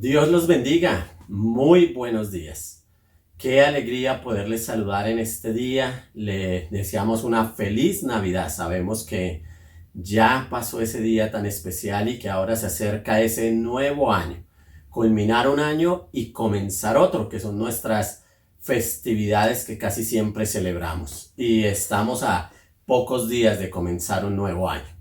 Dios los bendiga. Muy buenos días. Qué alegría poderles saludar en este día. Le deseamos una feliz Navidad. Sabemos que ya pasó ese día tan especial y que ahora se acerca ese nuevo año. Culminar un año y comenzar otro, que son nuestras festividades que casi siempre celebramos. Y estamos a pocos días de comenzar un nuevo año.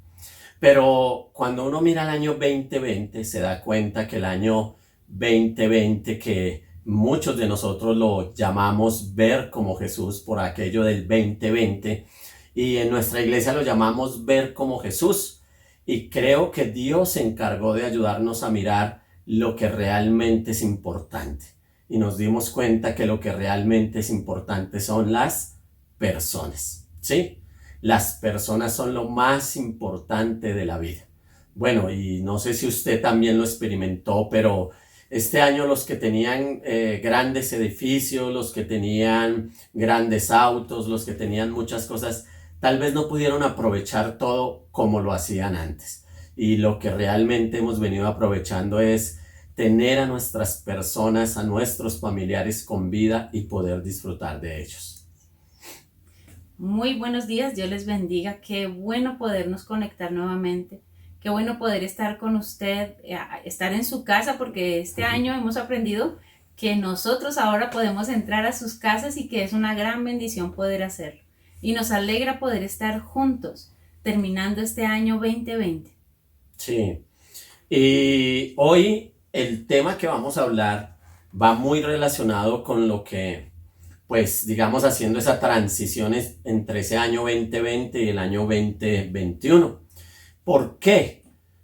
Pero cuando uno mira el año 2020, se da cuenta que el año 2020, que muchos de nosotros lo llamamos ver como Jesús por aquello del 2020, y en nuestra iglesia lo llamamos ver como Jesús. Y creo que Dios se encargó de ayudarnos a mirar lo que realmente es importante. Y nos dimos cuenta que lo que realmente es importante son las personas, ¿sí? Las personas son lo más importante de la vida. Bueno, y no sé si usted también lo experimentó, pero este año los que tenían grandes edificios, los que tenían grandes autos, los que tenían muchas cosas, tal vez no pudieron aprovechar todo como lo hacían antes. Y lo que realmente hemos venido aprovechando es tener a nuestras personas, a nuestros familiares con vida y poder disfrutar de ellos. Muy buenos días, Dios les bendiga. Qué bueno podernos conectar nuevamente. Qué bueno poder estar con usted, estar en su casa, porque este año hemos aprendido que nosotros ahora podemos entrar a sus casas y que es una gran bendición poder hacerlo. Y nos alegra poder estar juntos, terminando este año 2020. Sí. Y hoy el tema que vamos a hablar va muy relacionado con lo que, pues, digamos, haciendo esa transición entre ese año 2020 y el año 2021. ¿Por qué?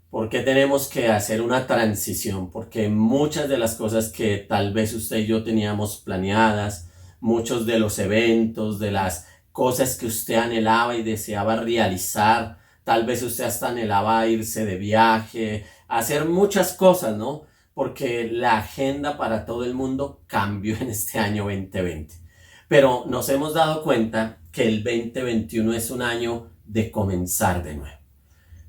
¿Por qué tenemos que hacer una transición? Porque muchas de las cosas que tal vez usted y yo teníamos planeadas, muchos de los eventos, de las cosas que usted anhelaba y deseaba realizar, tal vez usted hasta anhelaba irse de viaje, hacer muchas cosas, ¿no? Porque la agenda para todo el mundo cambió en este año 2020. Pero nos hemos dado cuenta que el 2021 es un año de comenzar de nuevo.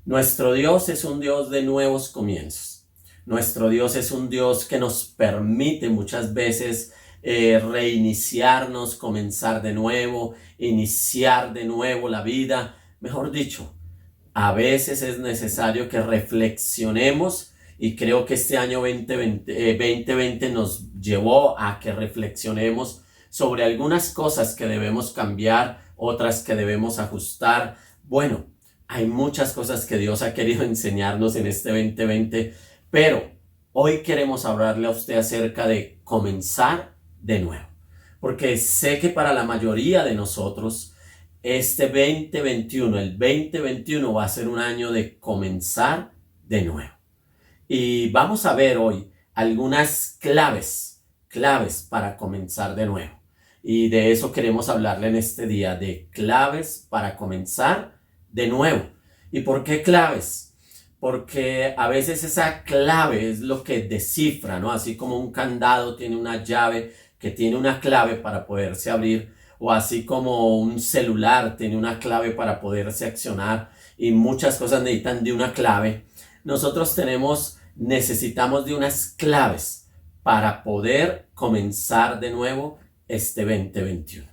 Nuestro Dios es un Dios de nuevos comienzos. Nuestro Dios es un Dios que nos permite muchas veces reiniciarnos, comenzar de nuevo, iniciar de nuevo la vida. Mejor dicho, a veces es necesario que reflexionemos y creo que este año 2020 nos llevó a que reflexionemos sobre algunas cosas que debemos cambiar, otras que debemos ajustar. Bueno, hay muchas cosas que Dios ha querido enseñarnos en este 2020, pero hoy queremos hablarle a usted acerca de comenzar de nuevo, porque sé que para la mayoría de nosotros este 2021, el 2021 va a ser un año de comenzar de nuevo. Y vamos a ver hoy algunas claves para comenzar de nuevo. Y de eso queremos hablarle en este día, de claves para comenzar de nuevo. ¿Y por qué claves? Porque a veces esa clave es lo que descifra, ¿no? Así como un candado tiene una llave que tiene una clave para poderse abrir, o así como un celular tiene una clave para poderse accionar, y muchas cosas necesitan de una clave. Nosotros necesitamos de unas claves para poder comenzar de nuevo este 2021,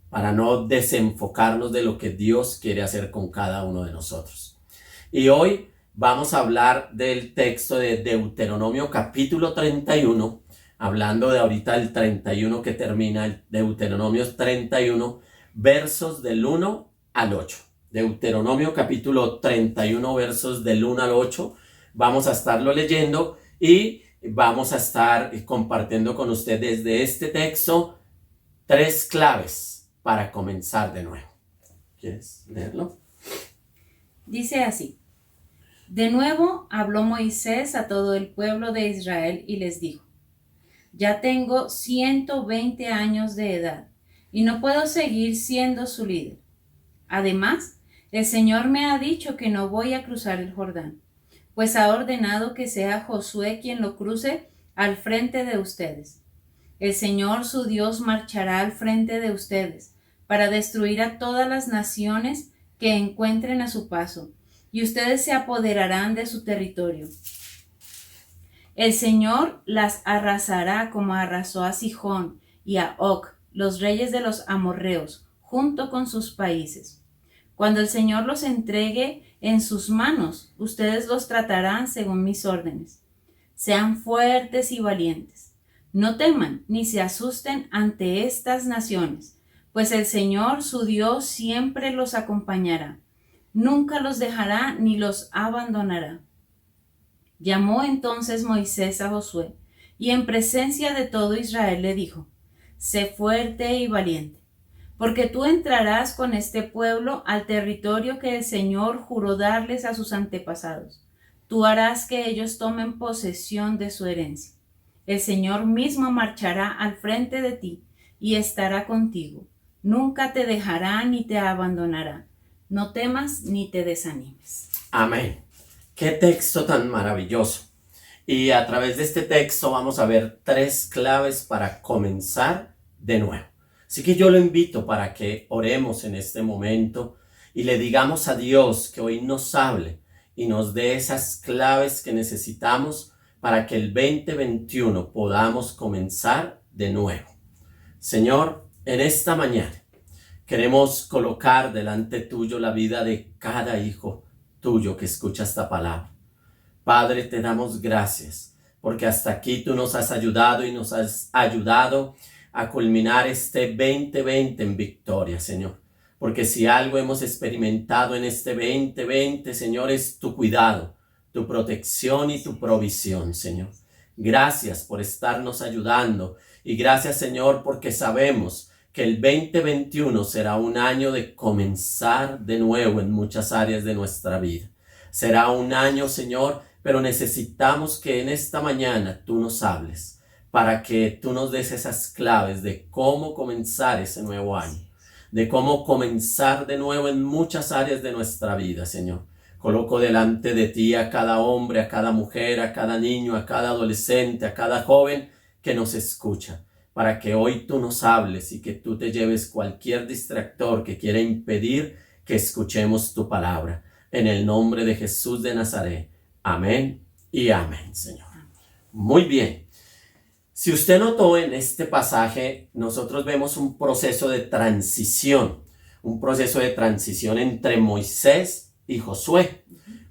para no desenfocarnos de lo que Dios quiere hacer con cada uno de nosotros. Y hoy vamos a hablar del texto de Deuteronomio capítulo 31, hablando de ahorita el 31 que termina, el Deuteronomio 31, versos del 1 al 8. Deuteronomio capítulo 31, versos del 1 al 8. Vamos a estarlo leyendo y vamos a estar compartiendo con ustedes desde este texto 3 claves para comenzar de nuevo. ¿Quieres leerlo? Dice así: De nuevo habló Moisés a todo el pueblo de Israel y les dijo: Ya tengo 120 años de edad y no puedo seguir siendo su líder. Además, el Señor me ha dicho que no voy a cruzar el Jordán, pues ha ordenado que sea Josué quien lo cruce al frente de ustedes. El Señor su Dios marchará al frente de ustedes para destruir a todas las naciones que encuentren a su paso, y ustedes se apoderarán de su territorio. El Señor las arrasará como arrasó a Sihón y a Og, los reyes de los amorreos, junto con sus países. Cuando el Señor los entregue en sus manos, ustedes los tratarán según mis órdenes. Sean fuertes y valientes. No teman ni se asusten ante estas naciones, pues el Señor su Dios siempre los acompañará. Nunca los dejará ni los abandonará. Llamó entonces Moisés a Josué, y en presencia de todo Israel le dijo: Sé fuerte y valiente, porque tú entrarás con este pueblo al territorio que el Señor juró darles a sus antepasados. Tú harás que ellos tomen posesión de su herencia. El Señor mismo marchará al frente de ti y estará contigo. Nunca te dejará ni te abandonará. No temas ni te desanimes. Amén. Qué texto tan maravilloso. Y a través de este texto vamos a ver 3 claves para comenzar de nuevo. Así que yo lo invito para que oremos en este momento y le digamos a Dios que hoy nos hable y nos dé esas claves que necesitamos para que el 2021 podamos comenzar de nuevo. Señor, en esta mañana queremos colocar delante tuyo la vida de cada hijo tuyo que escucha esta palabra. Padre, te damos gracias porque hasta aquí tú nos has ayudado y nos has ayudado a culminar este 2020 en victoria, Señor. Porque si algo hemos experimentado en este 2020, Señor, es tu cuidado, tu protección y tu provisión, Señor. Gracias por estarnos ayudando y gracias, Señor, porque sabemos que el 2021 será un año de comenzar de nuevo en muchas áreas de nuestra vida. Será un año, Señor, pero necesitamos que en esta mañana tú nos hables para que tú nos des esas claves de cómo comenzar ese nuevo año, de cómo comenzar de nuevo en muchas áreas de nuestra vida, Señor. Coloco delante de ti a cada hombre, a cada mujer, a cada niño, a cada adolescente, a cada joven que nos escucha, para que hoy tú nos hables y que tú te lleves cualquier distractor que quiera impedir que escuchemos tu palabra. En el nombre de Jesús de Nazaret. Amén y amén, Señor. Muy bien. Si usted notó en este pasaje, nosotros vemos un proceso de transición entre Moisés y Josué.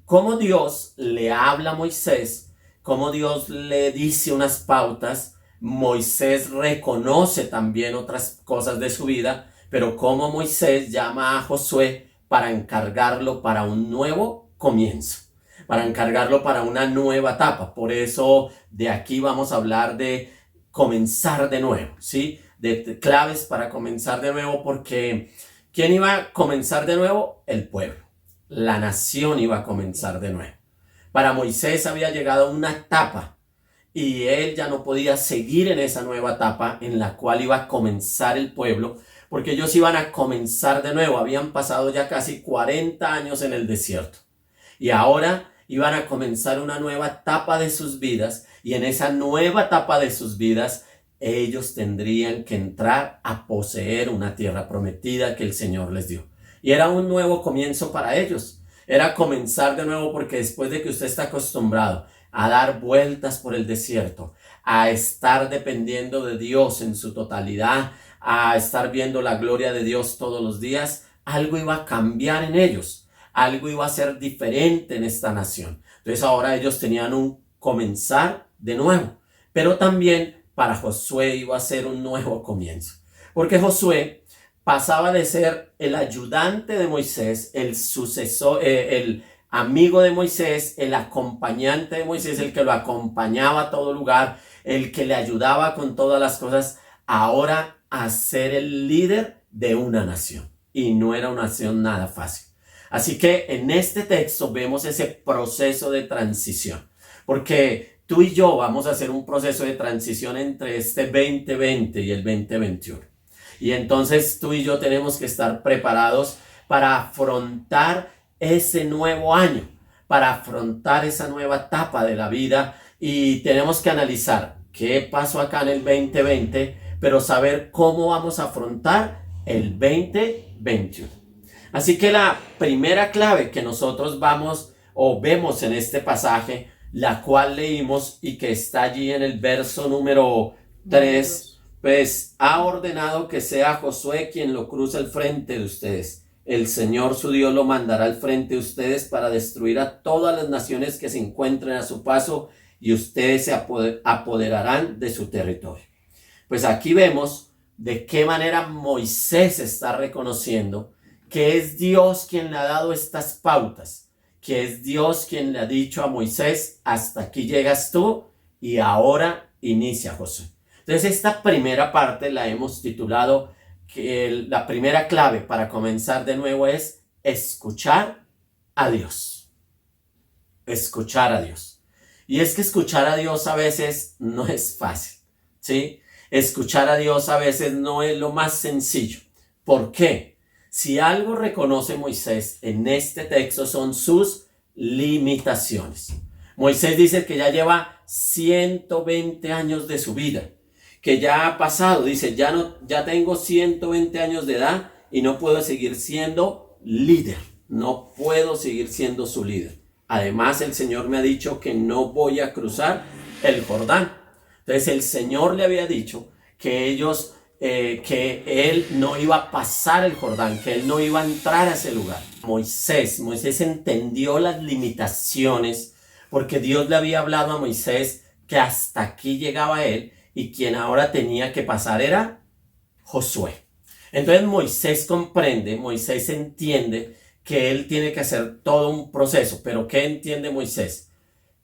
Cómo Dios le habla a Moisés, cómo Dios le dice unas pautas. Moisés reconoce también otras cosas de su vida, pero cómo Moisés llama a Josué para encargarlo para un nuevo comienzo, para encargarlo para una nueva etapa. Por eso de aquí vamos a hablar de comenzar de nuevo, ¿sí? De claves para comenzar de nuevo, porque ¿quién iba a comenzar de nuevo? El pueblo. La nación iba a comenzar de nuevo. Para Moisés había llegado una etapa y él ya no podía seguir en esa nueva etapa en la cual iba a comenzar el pueblo, porque ellos iban a comenzar de nuevo. Habían pasado ya casi 40 años en el desierto y ahora iban a comenzar una nueva etapa de sus vidas, y en esa nueva etapa de sus vidas ellos tendrían que entrar a poseer una tierra prometida que el Señor les dio. Y era un nuevo comienzo para ellos. Era comenzar de nuevo, porque después de que usted está acostumbrado a dar vueltas por el desierto, a estar dependiendo de Dios en su totalidad, a estar viendo la gloria de Dios todos los días, algo iba a cambiar en ellos. Algo iba a ser diferente en esta nación. Entonces ahora ellos tenían un comenzar de nuevo. Pero también para Josué iba a ser un nuevo comienzo. Porque Josué pasaba de ser el ayudante de Moisés, el sucesor, el amigo de Moisés, el acompañante de Moisés, el que lo acompañaba a todo lugar, el que le ayudaba con todas las cosas, ahora a ser el líder de una nación. Y no era una nación nada fácil. Así que en este texto vemos ese proceso de transición, porque tú y yo vamos a hacer un proceso de transición entre este 2020 y el 2021. Y entonces tú y yo tenemos que estar preparados para afrontar ese nuevo año, para afrontar esa nueva etapa de la vida, y tenemos que analizar qué pasó acá en el 2020, pero saber cómo vamos a afrontar el 2021. Así que la primera clave que nosotros vemos en este pasaje la cual leímos y que está allí en el verso número Número 3, dos. pues ha ordenado que sea Josué quien lo cruce al frente de ustedes. El Señor su Dios lo mandará al frente de ustedes para destruir a todas las naciones que se encuentren a su paso y ustedes se apoderarán de su territorio. Pues aquí vemos de qué manera Moisés está reconociendo que es Dios quien le ha dado estas pautas, que es Dios quien le ha dicho a Moisés, hasta aquí llegas tú y ahora inicia Josué. Entonces esta primera parte la hemos titulado que la primera clave para comenzar de nuevo es escuchar a Dios. Escuchar a Dios. Y es que escuchar a Dios a veces no es fácil, ¿sí? Escuchar a Dios a veces no es lo más sencillo. ¿Por qué? Si algo reconoce Moisés en este texto son sus limitaciones. Moisés dice que ya lleva 120 años de su vida, que ya ha pasado, dice, ya tengo 120 años de edad y no puedo seguir siendo líder, no puedo seguir siendo su líder. Además, el Señor me ha dicho que no voy a cruzar el Jordán. Entonces, el Señor le había dicho que que él no iba a pasar el Jordán, que él no iba a entrar a ese lugar. Moisés entendió las limitaciones porque Dios le había hablado a Moisés que hasta aquí llegaba él y quien ahora tenía que pasar era Josué. Entonces Moisés comprende, Moisés entiende que él tiene que hacer todo un proceso. ¿Pero qué entiende Moisés?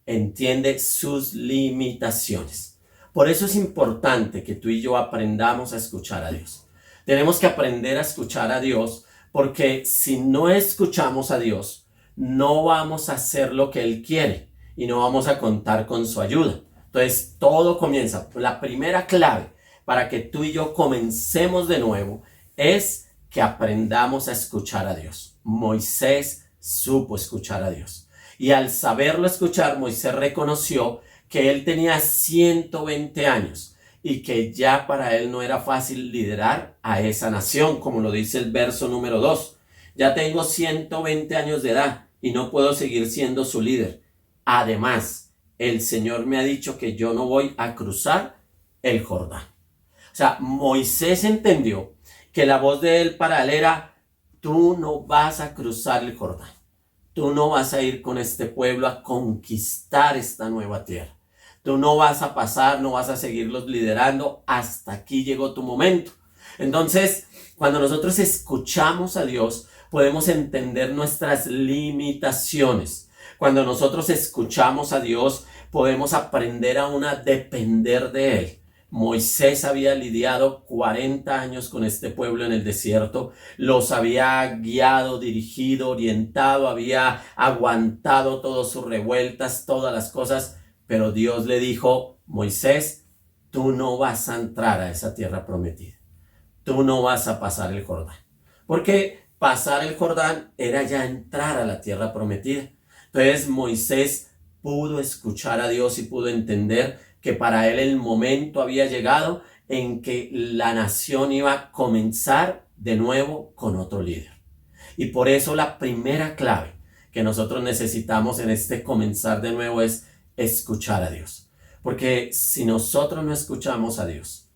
Entiende sus limitaciones. Por eso es importante que tú y yo aprendamos a escuchar a Dios. Tenemos que aprender a escuchar a Dios porque si no escuchamos a Dios, no vamos a hacer lo que Él quiere y no vamos a contar con su ayuda. Entonces todo comienza. La primera clave para que tú y yo comencemos de nuevo es que aprendamos a escuchar a Dios. Moisés supo escuchar a Dios. Y al saberlo escuchar, Moisés reconoció que él tenía 120 años y que ya para él no era fácil liderar a esa nación, como lo dice el verso número 2. Ya tengo 120 años de edad y no puedo seguir siendo su líder. Además, el Señor me ha dicho que yo no voy a cruzar el Jordán. O sea, Moisés entendió que la voz de él para él era: tú no vas a cruzar el Jordán. Tú no vas a ir con este pueblo a conquistar esta nueva tierra. Tú no vas a pasar, no vas a seguirlos liderando. Hasta aquí llegó tu momento. Entonces, cuando nosotros escuchamos a Dios, podemos entender nuestras limitaciones. Cuando nosotros escuchamos a Dios, podemos aprender aún a depender de Él. Moisés había lidiado 40 años con este pueblo en el desierto, los había guiado, dirigido, orientado, había aguantado todas sus revueltas, todas las cosas, pero Dios le dijo: Moisés, tú no vas a entrar a esa tierra prometida, tú no vas a pasar el Jordán, porque pasar el Jordán era ya entrar a la tierra prometida. Entonces Moisés pudo escuchar a Dios y pudo entender que para él el momento había llegado en que la nación iba a comenzar de nuevo con otro líder. Y por eso la primera clave que nosotros necesitamos en este comenzar de nuevo es escuchar a Dios. Porque si nosotros no escuchamos a Dios,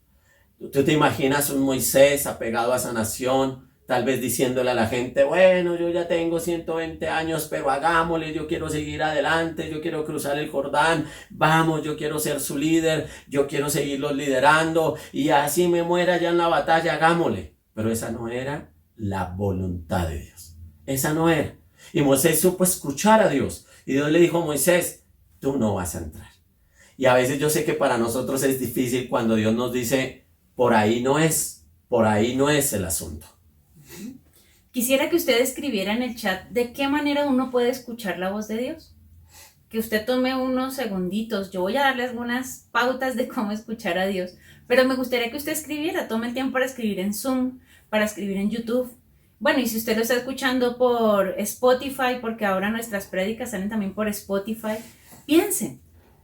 tú te imaginas un Moisés apegado a esa nación, tal vez diciéndole a la gente: bueno, yo ya tengo 120 años, pero hagámosle, yo quiero seguir adelante, yo quiero cruzar el Jordán, vamos, yo quiero ser su líder, yo quiero seguirlos liderando, y así me muera ya en la batalla, hagámosle. Pero esa no era la voluntad de Dios. Esa no era. Y Moisés supo escuchar a Dios. Y Dios le dijo: Moisés, tú no vas a entrar. Y a veces yo sé que para nosotros es difícil cuando Dios nos dice: por ahí no es el asunto. Quisiera que usted escribiera en el chat de qué manera uno puede escuchar la voz de Dios. Que usted tome unos segunditos. Yo voy a darle algunas pautas de cómo escuchar a Dios, pero me gustaría que usted escribiera. Tome el tiempo para escribir en Zoom, para escribir en YouTube. Bueno, y si usted lo está escuchando por Spotify, porque ahora nuestras prédicas salen también por Spotify, piense,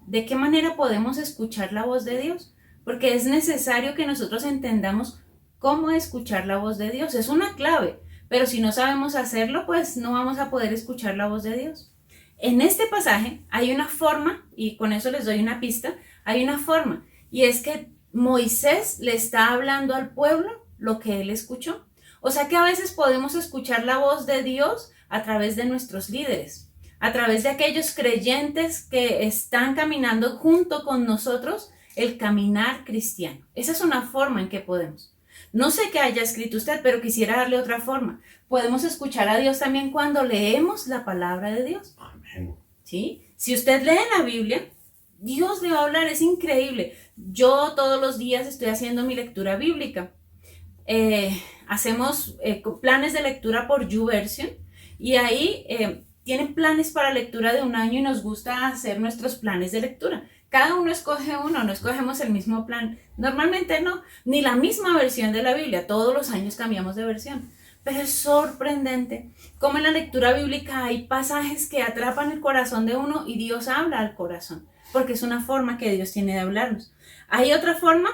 ¿de qué manera podemos escuchar la voz de Dios? Porque es necesario que nosotros entendamos cómo escuchar la voz de Dios. Es una clave, pero si no sabemos hacerlo, pues no vamos a poder escuchar la voz de Dios. En este pasaje hay una forma, y con eso les doy una pista, hay una forma, y es que Moisés le está hablando al pueblo lo que él escuchó. O sea que a veces podemos escuchar la voz de Dios a través de nuestros líderes, a través de aquellos creyentes que están caminando junto con nosotros el caminar cristiano. Esa es una forma en que podemos. No sé qué haya escrito usted, pero quisiera darle otra forma. Podemos escuchar a Dios también cuando leemos la palabra de Dios. Amén. ¿Sí? Si usted lee la Biblia, Dios le va a hablar, es increíble. Yo todos los días estoy haciendo mi lectura bíblica. Hacemos planes de lectura por YouVersion y ahí tienen planes para lectura de un año y nos gusta hacer nuestros planes de lectura. Cada uno escoge uno, no escogemos el mismo plan. Normalmente no, ni la misma versión de la Biblia. Todos los años cambiamos de versión. Pero es sorprendente cómo en la lectura bíblica hay pasajes que atrapan el corazón de uno y Dios habla al corazón, porque es una forma que Dios tiene de hablarnos. Hay otra forma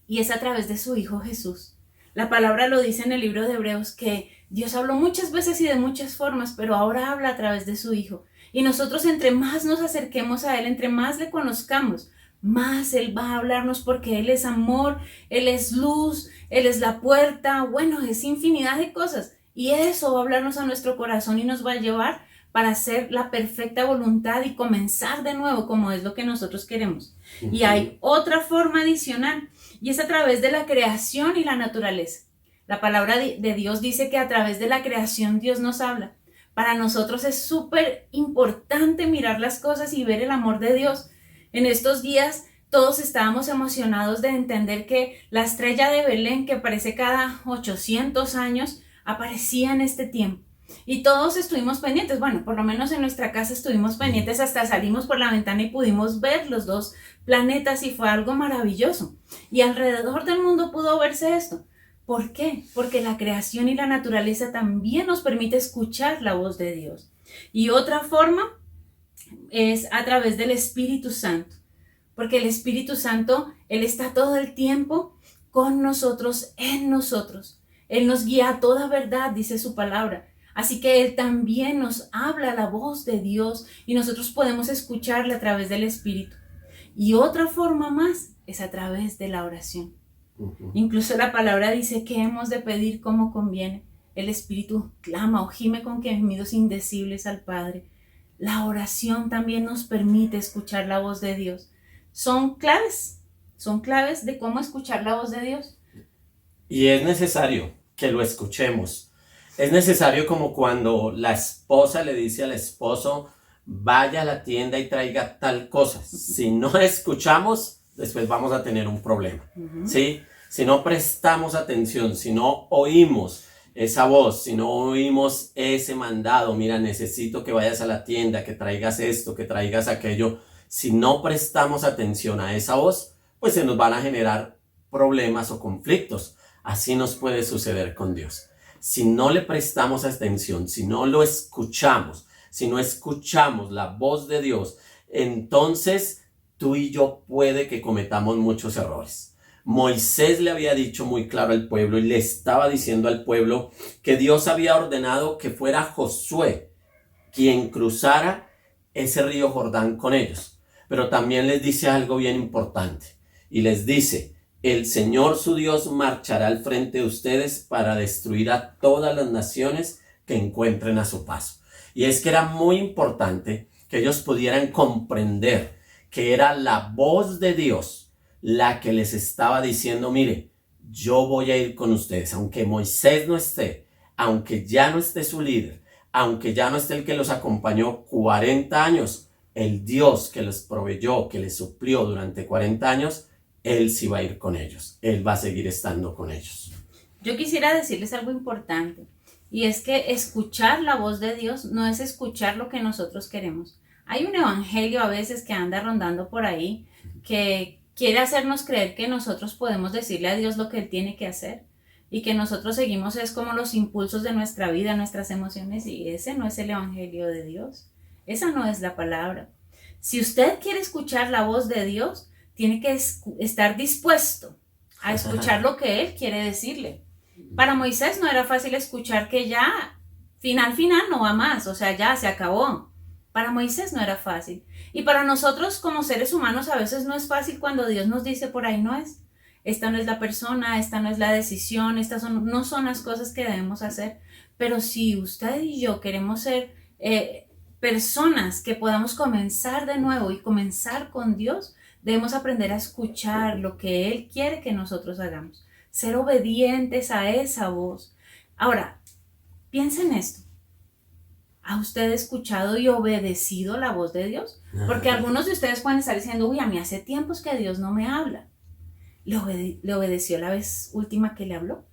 y es a través de su Hijo Jesús. La palabra lo dice en el libro de Hebreos que Dios habló muchas veces y de muchas formas, pero ahora habla a través de su Hijo. Y nosotros entre más nos acerquemos a Él, entre más le conozcamos, más Él va a hablarnos porque Él es amor, Él es luz, Él es la puerta, bueno, es infinidad de cosas. Y eso va a hablarnos a nuestro corazón y nos va a llevar para hacer la perfecta voluntad y comenzar de nuevo como es lo que nosotros queremos. Y hay otra forma adicional y es a través de la creación y la naturaleza. La palabra de Dios dice que a través de la creación Dios nos habla. Para nosotros es súper importante mirar las cosas y ver el amor de Dios. En estos días todos estábamos emocionados de entender que la estrella de Belén, que aparece cada 800 años, aparecía en este tiempo. Y todos estuvimos pendientes, bueno, por lo menos en nuestra casa estuvimos pendientes, hasta salimos por la ventana y pudimos ver los dos planetas y fue algo maravilloso. Y alrededor del mundo pudo verse esto. ¿Por qué? Porque la creación y la naturaleza también nos permite escuchar la voz de Dios. Y otra forma es a través del Espíritu Santo, porque el Espíritu Santo, Él está todo el tiempo con nosotros, en nosotros. Él nos guía a toda verdad, dice su palabra. Así que Él también nos habla la voz de Dios y nosotros podemos escucharla a través del Espíritu. Y otra forma más es a través de la oración. Incluso la palabra dice que hemos de pedir como conviene. El Espíritu clama o gime con gemidos indecibles al Padre. La oración también nos permite escuchar la voz de Dios. Son claves de cómo escuchar la voz de Dios. Y es necesario que lo escuchemos. Es necesario como cuando la esposa le dice al esposo, vaya a la tienda y traiga tal cosa. Si no escuchamos, después vamos a tener un problema, ¿sí? Si no prestamos atención, si no oímos esa voz, si no oímos ese mandado, mira, necesito que vayas a la tienda, que traigas esto, que traigas aquello. Si no prestamos atención a esa voz, pues se nos van a generar problemas o conflictos. Así nos puede suceder con Dios. Si no le prestamos atención, si no lo escuchamos, si no escuchamos la voz de Dios, entonces tú y yo puede que cometamos muchos errores. Moisés le había dicho muy claro al pueblo y le estaba diciendo al pueblo que Dios había ordenado que fuera Josué quien cruzara ese río Jordán con ellos. Pero también les dice algo bien importante y les dice, el Señor su Dios marchará al frente de ustedes para destruir a todas las naciones que encuentren a su paso. Y es que era muy importante que ellos pudieran comprender que era la voz de Dios la que les estaba diciendo, mire, yo voy a ir con ustedes, aunque Moisés no esté, aunque ya no esté su líder, aunque ya no esté el que los acompañó 40 años, el Dios que les proveyó, que les suplió durante 40 años, Él sí va a ir con ellos, Él va a seguir estando con ellos. Yo quisiera decirles algo importante, y es que escuchar la voz de Dios no es escuchar lo que nosotros queremos. Hay un evangelio a veces que anda rondando por ahí, que quiere hacernos creer que nosotros podemos decirle a Dios lo que Él tiene que hacer, y que nosotros seguimos es como los impulsos de nuestra vida, nuestras emociones, y ese no es el evangelio de Dios. Esa no es la palabra. Si usted quiere escuchar la voz de Dios, tiene que estar dispuesto a escuchar lo que Él quiere decirle. Para Moisés no era fácil escuchar que ya, final no va más, o sea, ya se acabó. Para Moisés no era fácil. Y para nosotros como seres humanos a veces no es fácil cuando Dios nos dice por ahí no es. Esta no es la persona, esta no es la decisión, no son las cosas que debemos hacer. Pero si usted y yo queremos ser personas que podamos comenzar de nuevo y comenzar con Dios, debemos aprender a escuchar lo que Él quiere que nosotros hagamos. Ser obedientes a esa voz. Ahora, piensen en esto. ¿Ha usted escuchado y obedecido la voz de Dios? Porque algunos de ustedes pueden estar diciendo, uy, a mí hace tiempos que Dios no me habla. ¿Le obedeció la vez última que le habló?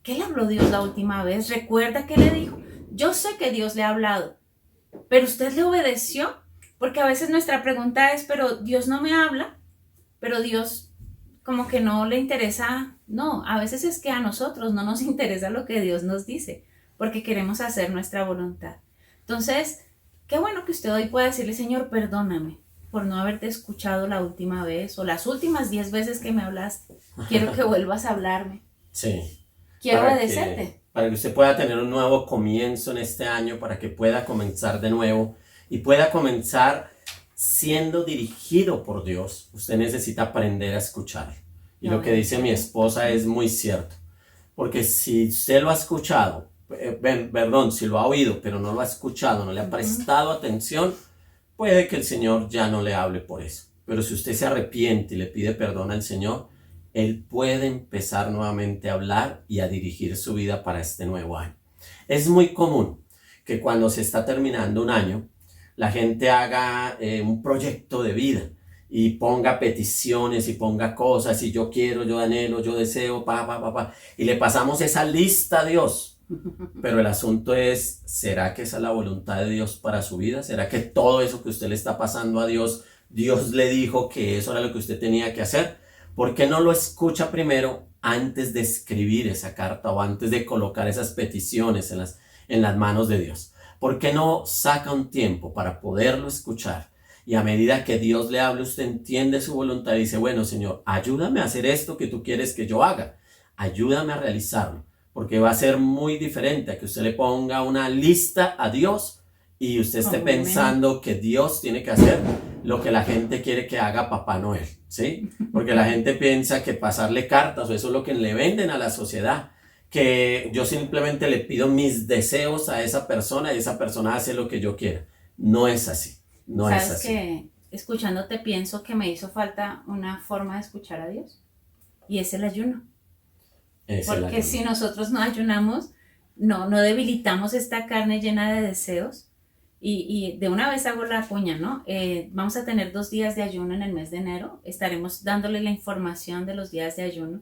¿Qué le habló Dios la última vez? ¿Recuerda qué le dijo? Yo sé que Dios le ha hablado, pero ¿usted le obedeció? Porque a veces nuestra pregunta es, pero Dios no me habla, pero Dios como que no le interesa. No, a veces es que a nosotros no nos interesa lo que Dios nos dice, porque queremos hacer nuestra voluntad. Entonces, qué bueno que usted hoy pueda decirle, Señor, perdóname por no haberte escuchado la última vez o las últimas 10 veces que me hablaste. Quiero que vuelvas a hablarme. Sí. Quiero obedecerte. Para que usted pueda tener un nuevo comienzo en este año, para que pueda comenzar de nuevo y pueda comenzar siendo dirigido por Dios, usted necesita aprender a escuchar. Y lo que dice mi esposa es muy cierto. Porque si usted lo ha escuchado, si lo ha oído, pero no lo ha escuchado, no le ha prestado atención, puede que el Señor ya no le hable por eso. Pero si usted se arrepiente y le pide perdón al Señor, Él puede empezar nuevamente a hablar y a dirigir su vida para este nuevo año. Es muy común que cuando se está terminando un año, la gente haga un proyecto de vida y ponga peticiones y ponga cosas y yo quiero, yo anhelo, yo deseo, y le pasamos esa lista a Dios. Pero el asunto es, ¿será que esa es la voluntad de Dios para su vida? ¿Será que todo eso que usted le está pasando a Dios, Dios le dijo que eso era lo que usted tenía que hacer? ¿Por qué no lo escucha primero antes de escribir esa carta o antes de colocar esas peticiones en las manos de Dios? ¿Por qué no saca un tiempo para poderlo escuchar? Y a medida que Dios le hable, usted entiende su voluntad y dice, bueno, Señor, ayúdame a hacer esto que tú quieres que yo haga. Ayúdame a realizarlo. Porque va a ser muy diferente a que usted le ponga una lista a Dios y usted esté pensando que Dios tiene que hacer lo que la gente quiere que haga Papá Noel, ¿sí? Porque la gente piensa que pasarle cartas o eso es lo que le venden a la sociedad, que yo simplemente le pido mis deseos a esa persona y esa persona hace lo que yo quiera. No es así, no es así. ¿Sabes que escuchándote pienso que me hizo falta una forma de escuchar a Dios? Y es el ayuno. Porque si nosotros no ayunamos, no debilitamos esta carne llena de deseos. Y de una vez hago la cuña, ¿no? Vamos a tener 2 días de ayuno en el mes de enero. Estaremos dándole la información de los días de ayuno.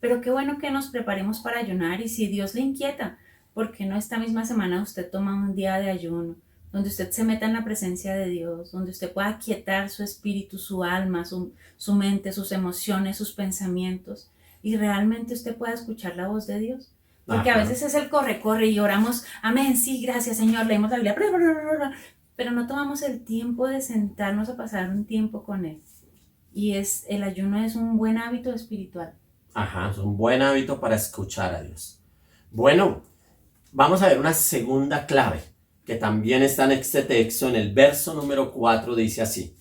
Pero qué bueno que nos preparemos para ayunar. Y si Dios le inquieta, ¿por qué no esta misma semana usted toma un día de ayuno? Donde usted se meta en la presencia de Dios, donde usted pueda aquietar su espíritu, su alma, su mente, sus emociones, sus pensamientos. Y realmente usted pueda escuchar la voz de Dios. Porque a veces es el corre y oramos, amén, sí, gracias Señor, leemos la Biblia, pero no tomamos el tiempo de sentarnos a pasar un tiempo con Él. Y el ayuno es un buen hábito espiritual. Es un buen hábito para escuchar a Dios. Bueno, vamos a ver una segunda clave que también está en este texto, en el verso número 4, dice así: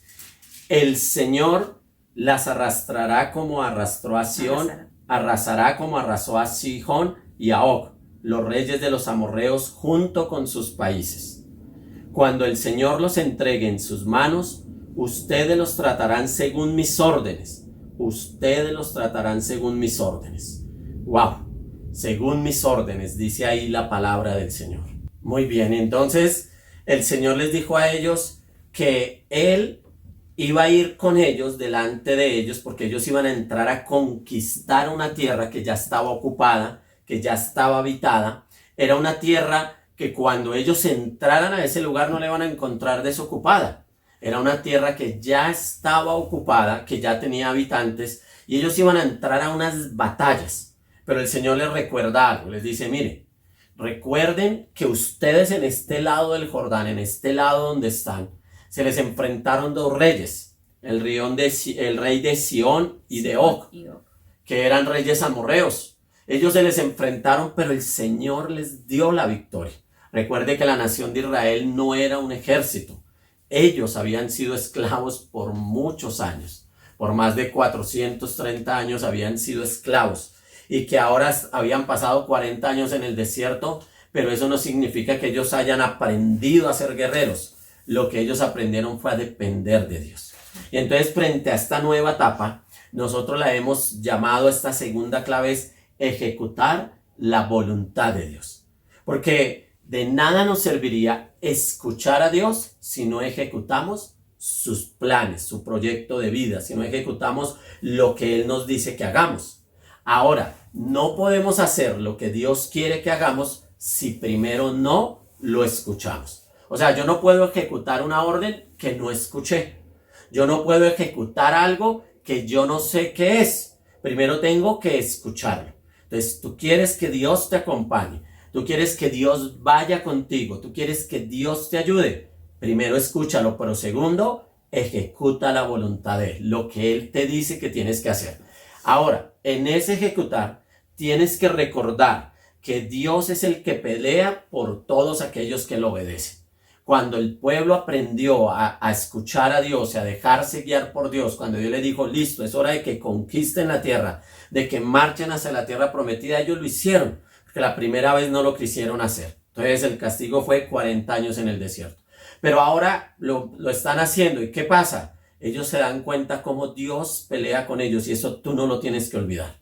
el Señor las arrastrará como arrastró a Sión, arrasará como arrasó a Sihón y a Og, los reyes de los amorreos, junto con sus países. Cuando el Señor los entregue en sus manos, ustedes los tratarán según mis órdenes. Ustedes los tratarán según mis órdenes. ¡Wow! Según mis órdenes, dice ahí la palabra del Señor. Muy bien, entonces el Señor les dijo a ellos que Él iba a ir con ellos, delante de ellos, porque ellos iban a entrar a conquistar una tierra que ya estaba ocupada, que ya estaba habitada. Era una tierra que cuando ellos entraran a ese lugar no le iban a encontrar desocupada. Era una tierra que ya estaba ocupada, que ya tenía habitantes, y ellos iban a entrar a unas batallas. Pero el Señor les recuerda algo, les dice, mire, recuerden que ustedes en este lado del Jordán, en este lado donde están, se les enfrentaron 2 reyes, el rey de Sihón y de Og, que eran reyes amorreos. Ellos se les enfrentaron, pero el Señor les dio la victoria. Recuerde que la nación de Israel no era un ejército. Ellos habían sido esclavos por muchos años. Por más de 430 años habían sido esclavos. Y que ahora habían pasado 40 años en el desierto, pero eso no significa que ellos hayan aprendido a ser guerreros. Lo que ellos aprendieron fue a depender de Dios. Y entonces, frente a esta nueva etapa, nosotros la hemos llamado, esta segunda clave es ejecutar la voluntad de Dios. Porque de nada nos serviría escuchar a Dios si no ejecutamos sus planes, su proyecto de vida, si no ejecutamos lo que Él nos dice que hagamos. Ahora, no podemos hacer lo que Dios quiere que hagamos si primero no lo escuchamos. O sea, yo no puedo ejecutar una orden que no escuché. Yo no puedo ejecutar algo que yo no sé qué es. Primero tengo que escucharlo. Entonces, tú quieres que Dios te acompañe. Tú quieres que Dios vaya contigo. Tú quieres que Dios te ayude. Primero escúchalo, pero segundo, ejecuta la voluntad de Él, lo que Él te dice que tienes que hacer. Ahora, en ese ejecutar, tienes que recordar que Dios es el que pelea por todos aquellos que lo obedecen. Cuando el pueblo aprendió a escuchar a Dios y a dejarse guiar por Dios, cuando Dios le dijo, listo, es hora de que conquisten la tierra, de que marchen hacia la tierra prometida, ellos lo hicieron, porque la primera vez no lo quisieron hacer. Entonces el castigo fue 40 años en el desierto. Pero ahora lo están haciendo. ¿Y qué pasa? Ellos se dan cuenta cómo Dios pelea con ellos y eso tú no lo tienes que olvidar.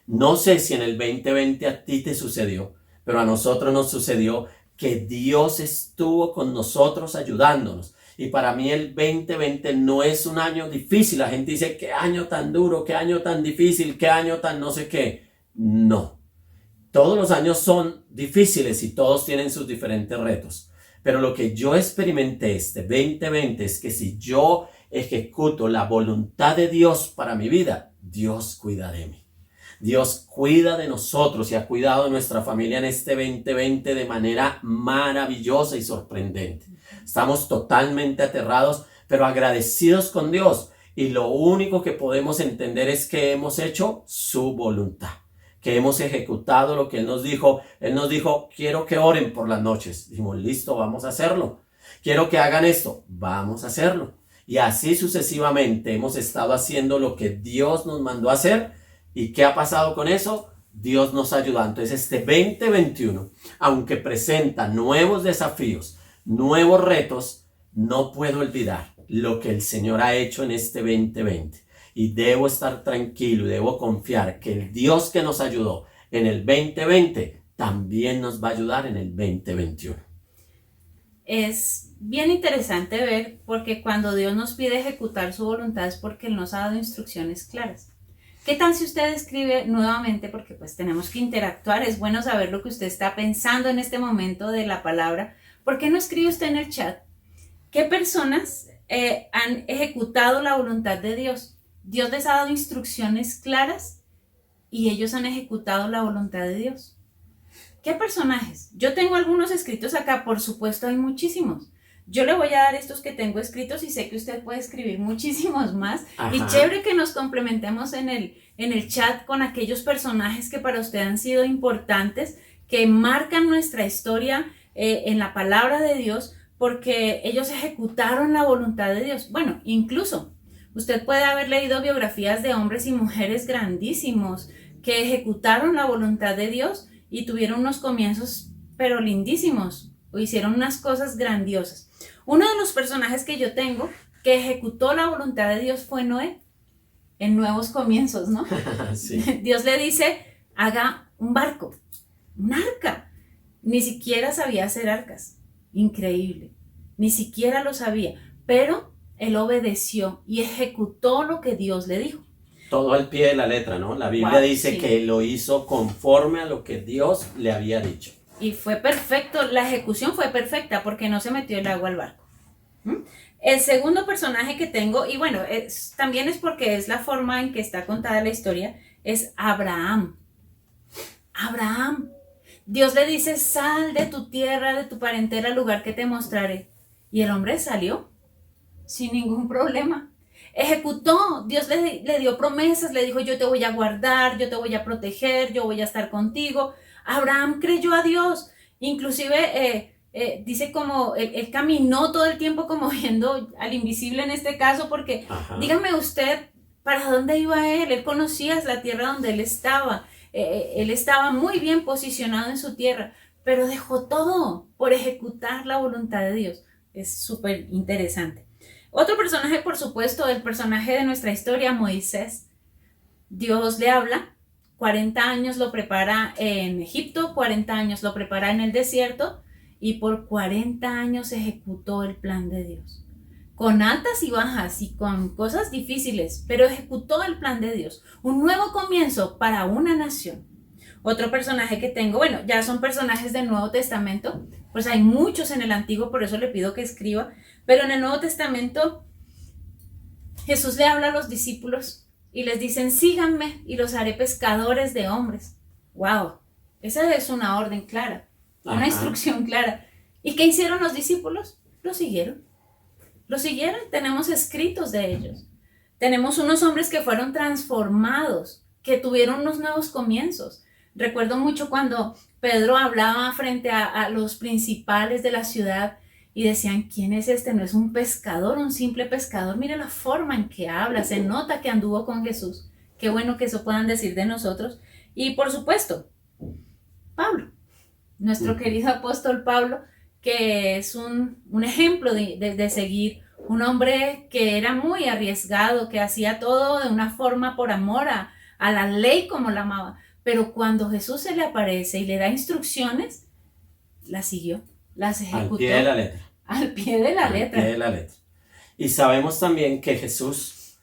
No sé si en el 2020 a ti te sucedió, pero a nosotros nos sucedió que Dios estuvo con nosotros ayudándonos. Y para mí el 2020 no es un año difícil. La gente dice, qué año tan duro, qué año tan difícil, qué año tan no sé qué. No. Todos los años son difíciles y todos tienen sus diferentes retos. Pero lo que yo experimenté este 2020 es que si yo ejecuto la voluntad de Dios para mi vida, Dios cuida de mí. Dios cuida de nosotros y ha cuidado de nuestra familia en este 2020 de manera maravillosa y sorprendente. Estamos totalmente aterrados, pero agradecidos con Dios. Y lo único que podemos entender es que hemos hecho su voluntad, que hemos ejecutado lo que Él nos dijo. Él nos dijo, quiero que oren por las noches. Dijimos, listo, vamos a hacerlo. Quiero que hagan esto, vamos a hacerlo. Y así sucesivamente hemos estado haciendo lo que Dios nos mandó a hacer. ¿Y qué ha pasado con eso? Dios nos ayuda. Entonces este 2021, aunque presenta nuevos desafíos, nuevos retos, no puedo olvidar lo que el Señor ha hecho en este 2020. Y debo estar tranquilo y debo confiar que el Dios que nos ayudó en el 2020 también nos va a ayudar en el 2021. Es bien interesante ver porque cuando Dios nos pide ejecutar su voluntad es porque Él nos ha dado instrucciones claras. ¿Qué tal si usted escribe nuevamente? Porque pues tenemos que interactuar, es bueno saber lo que usted está pensando en este momento de la palabra. ¿Por qué no escribe usted en el chat? ¿Qué personas han ejecutado la voluntad de Dios? Dios les ha dado instrucciones claras y ellos han ejecutado la voluntad de Dios. ¿Qué personajes? Yo tengo algunos escritos acá, por supuesto hay muchísimos. Yo le voy a dar estos que tengo escritos y sé que usted puede escribir muchísimos más. Ajá. Y chévere que nos complementemos en el chat con aquellos personajes que para usted han sido importantes, que marcan nuestra historia en la palabra de Dios, porque ellos ejecutaron la voluntad de Dios. Bueno, incluso usted puede haber leído biografías de hombres y mujeres grandísimos que ejecutaron la voluntad de Dios y tuvieron unos comienzos pero lindísimos, o hicieron unas cosas grandiosas. Uno de los personajes que yo tengo que ejecutó la voluntad de Dios fue Noé, en Nuevos Comienzos, ¿no? Sí. Dios le dice, haga un barco, un arca. Ni siquiera sabía hacer arcas. Increíble. Ni siquiera lo sabía. Pero él obedeció y ejecutó lo que Dios le dijo. Todo al pie de la letra, ¿no? La Biblia dice que lo hizo conforme a lo que Dios le había dicho. Y fue perfecto, la ejecución fue perfecta porque no se metió el agua al barco. El segundo personaje que tengo, y bueno, también es porque es la forma en que está contada la historia, es Abraham. Abraham. Dios le dice, sal de tu tierra, de tu parentela, al lugar que te mostraré. Y el hombre salió sin ningún problema. Ejecutó, Dios le dio promesas, le dijo, yo te voy a guardar, yo te voy a proteger, yo voy a estar contigo. Abraham creyó a Dios Inclusive dice como, él caminó todo el tiempo como viendo al invisible en este caso, porque Ajá. dígame usted, ¿para dónde iba él? Él conocía la tierra donde él estaba muy bien posicionado en su tierra, pero dejó todo por ejecutar la voluntad de Dios. Es súper interesante. Otro personaje, por supuesto, el personaje de nuestra historia, Moisés. Dios le habla, 40 años lo prepara en Egipto, 40 años lo prepara en el desierto y por 40 años ejecutó el plan de Dios. Con altas y bajas y con cosas difíciles, pero ejecutó el plan de Dios. Un nuevo comienzo para una nación. Otro personaje que tengo, bueno, ya son personajes del Nuevo Testamento, pues hay muchos en el Antiguo, por eso le pido que escriba, pero en el Nuevo Testamento Jesús le habla a los discípulos y les dicen, síganme y los haré pescadores de hombres. ¡Wow! Esa es una orden clara, una instrucción clara. ¿Y qué hicieron los discípulos? Lo siguieron. Lo siguieron, tenemos escritos de ellos. Tenemos unos hombres que fueron transformados, que tuvieron unos nuevos comienzos. Recuerdo mucho cuando Pedro hablaba frente a los principales de la ciudad y decían, ¿quién es este? No es un pescador, un simple pescador. Mira la forma en que habla, se nota que anduvo con Jesús. Qué bueno que eso puedan decir de nosotros. Y por supuesto, Pablo, nuestro querido apóstol Pablo, que es un ejemplo de seguir, un hombre que era muy arriesgado, que hacía todo de una forma por amor a la ley como la amaba, pero cuando Jesús se le aparece y le da instrucciones, las siguió, las ejecutó. Al pie de la letra. Al pie de la letra. Al pie de la letra. Y sabemos también que Jesús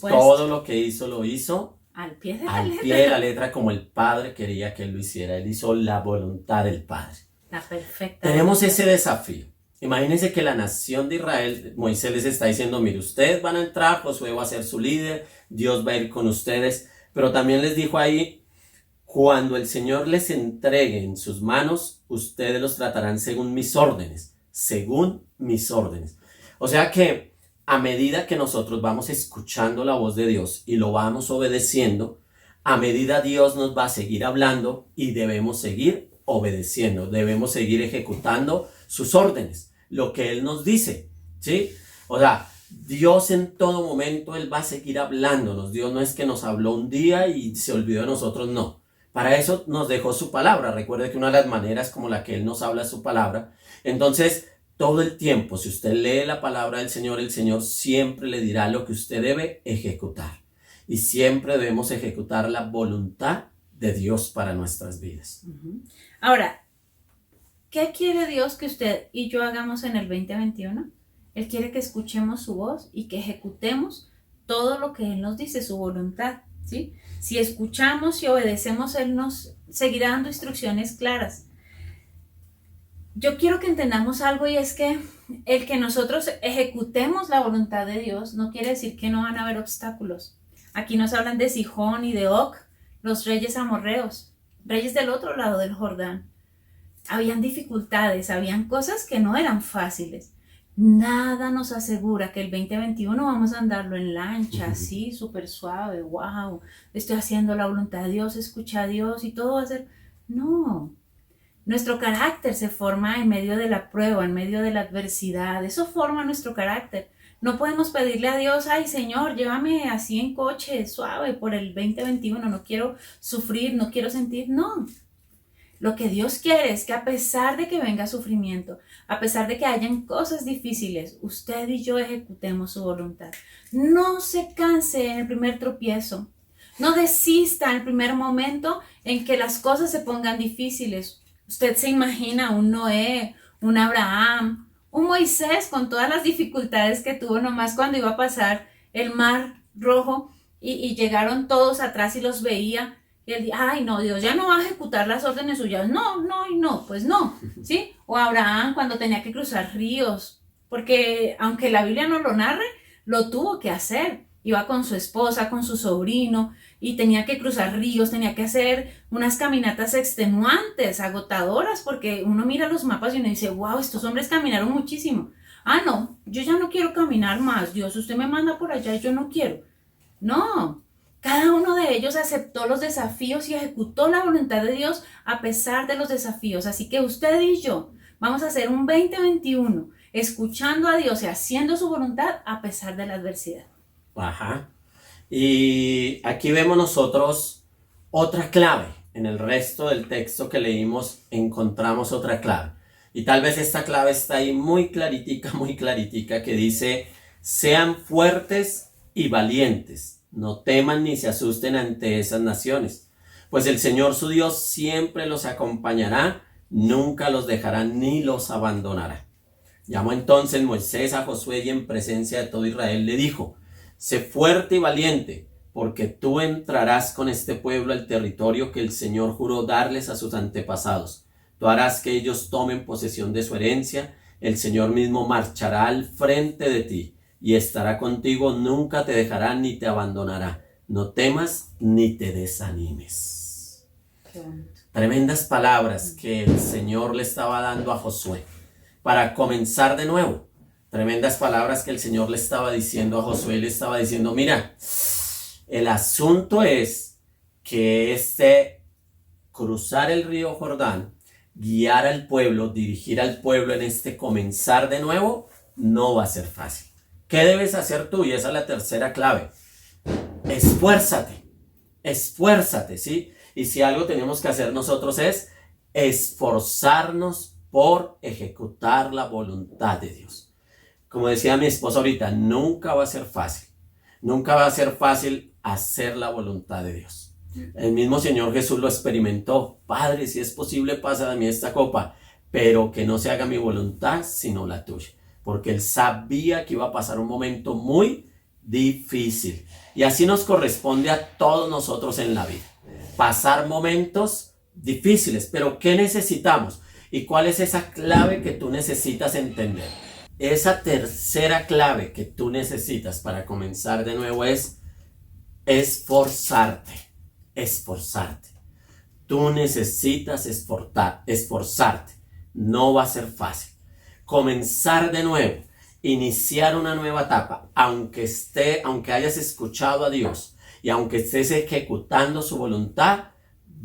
por todo lo que hizo, lo hizo al pie de la al letra. pie de la letra, como el Padre quería que él lo hiciera. Él hizo la voluntad del Padre. La perfecta. Tenemos ese desafío. Imagínense que la nación de Israel, Moisés les está diciendo, mire, ustedes van a entrar, Josué va a ser su líder, Dios va a ir con ustedes, pero también les dijo ahí, cuando el Señor les entregue en sus manos, ustedes los tratarán según mis órdenes, según mis órdenes. O sea que a medida que nosotros vamos escuchando la voz de Dios y lo vamos obedeciendo, a medida Dios nos va a seguir hablando y debemos seguir obedeciendo, debemos seguir ejecutando sus órdenes, lo que Él nos dice, ¿sí? O sea, Dios en todo momento, Él va a seguir hablándonos. Dios no es que nos habló un día y se olvidó de nosotros, no. Para eso nos dejó su palabra. Recuerde que una de las maneras como la que Él nos habla es su palabra. Entonces, todo el tiempo, si usted lee la palabra del Señor, el Señor siempre le dirá lo que usted debe ejecutar. Y siempre debemos ejecutar la voluntad de Dios para nuestras vidas. Ahora, ¿qué quiere Dios que usted y yo hagamos en el 2021? Él quiere que escuchemos su voz y que ejecutemos todo lo que Él nos dice, su voluntad, ¿sí? Si escuchamos y obedecemos, Él nos seguirá dando instrucciones claras. Yo quiero que entendamos algo y es que el que nosotros ejecutemos la voluntad de Dios no quiere decir que no van a haber obstáculos. Aquí nos hablan de Sihón y de Og, los reyes amorreos, reyes del otro lado del Jordán. Habían dificultades, habían cosas que no eran fáciles. Nada nos asegura que el 2021 vamos a andarlo en lancha, así, súper suave, wow, estoy haciendo la voluntad de Dios, escucha a Dios y todo va a ser... No, nuestro carácter se forma en medio de la prueba, en medio de la adversidad, eso forma nuestro carácter. No podemos pedirle a Dios, ay Señor, llévame así en coche, suave, por el 2021, no quiero sufrir, no quiero sentir, no. Lo que Dios quiere es que a pesar de que venga sufrimiento, a pesar de que hayan cosas difíciles, usted y yo ejecutemos su voluntad. No se canse en el primer tropiezo. No desista en el primer momento en que las cosas se pongan difíciles. Usted se imagina un Noé, un Abraham, un Moisés con todas las dificultades que tuvo nomás cuando iba a pasar el mar rojo y llegaron todos atrás y los veía. Y él dice, ay no, Dios ya no va a ejecutar las órdenes suyas. No, no y no, pues no, ¿sí? O Abraham cuando tenía que cruzar ríos, porque aunque la Biblia no lo narre, lo tuvo que hacer. Iba con su esposa, con su sobrino, y tenía que cruzar ríos, tenía que hacer unas caminatas extenuantes, agotadoras, porque uno mira los mapas y uno dice, wow, estos hombres caminaron muchísimo. Ah, no, yo ya no quiero caminar más, Dios, usted me manda por allá y yo no quiero. No. Cada uno de ellos aceptó los desafíos y ejecutó la voluntad de Dios a pesar de los desafíos. Así que usted y yo vamos a hacer un 2021 escuchando a Dios y haciendo su voluntad a pesar de la adversidad. Ajá. Y aquí vemos nosotros otra clave. En el resto del texto que leímos encontramos otra clave. Y tal vez esta clave está ahí muy claritica, que dice: sean fuertes y valientes, no teman ni se asusten ante esas naciones, pues el Señor su Dios siempre los acompañará, nunca los dejará ni los abandonará. Llamó entonces Moisés a Josué y en presencia de todo Israel le dijo: sé fuerte y valiente, porque tú entrarás con este pueblo al territorio que el Señor juró darles a sus antepasados. Tú harás que ellos tomen posesión de su herencia, el Señor mismo marchará al frente de ti y estará contigo, nunca te dejará ni te abandonará. No temas ni te desanimes. Tremendas palabras que el Señor le estaba dando a Josué para comenzar de nuevo. Tremendas palabras que el Señor le estaba diciendo a Josué. Le estaba diciendo: mira, el asunto es que cruzar el río Jordán, guiar al pueblo, dirigir al pueblo en este comenzar de nuevo, no va a ser fácil. ¿Qué debes hacer tú? Y esa es la tercera clave. Esfuérzate, ¿sí? Y si algo tenemos que hacer nosotros es esforzarnos por ejecutar la voluntad de Dios. Como decía mi esposa ahorita, nunca va a ser fácil. Nunca va a ser fácil hacer la voluntad de Dios. El mismo Señor Jesús lo experimentó. Padre, si es posible, pasa de mí esta copa, pero que no se haga mi voluntad, sino la tuya. Porque Él sabía que iba a pasar un momento muy difícil. Y así nos corresponde a todos nosotros en la vida. Pasar momentos difíciles. Pero ¿qué necesitamos? ¿Y cuál es esa clave que tú necesitas entender? Esa tercera clave que tú necesitas para comenzar de nuevo es esforzarte. Tú necesitas esforzarte. No va a ser fácil. Comenzar de nuevo, iniciar una nueva etapa, aunque hayas escuchado a Dios y aunque estés ejecutando su voluntad,